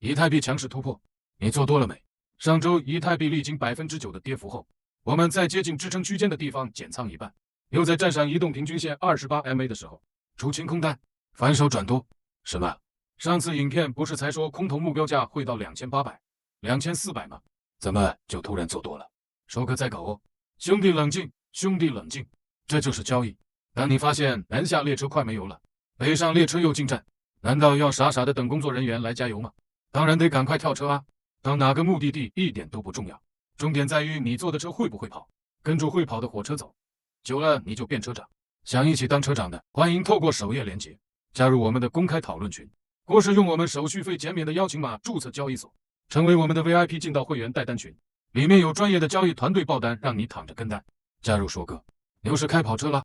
以太币强势突破，你做多了没？上周以太币历经9%的跌幅后，我们在接近支撑区间的地方减仓一半，又在站上移动平均线28MA 的时候出清空单，反手转多。什么？上次影片不是才说空头目标价会到2800、2400吗？怎么就突然做多了？收割在搞哦！兄弟冷静，兄弟冷静，这就是交易。当你发现南下列车快没油了，北上列车又进站，难道要傻傻的等工作人员来加油吗？当然得赶快跳车啊！到哪个目的地一点都不重要，重点在于你坐的车会不会跑，跟住会跑的火车走，久了你就变车长。想一起当车长的，欢迎透过首页连结加入我们的公开讨论群，或是用我们手续费减免的邀请码注册交易所，成为我们的 VIP 进到会员带单群，里面有专业的交易团队爆单，让你躺着跟单。加入说哥，牛市开跑车了。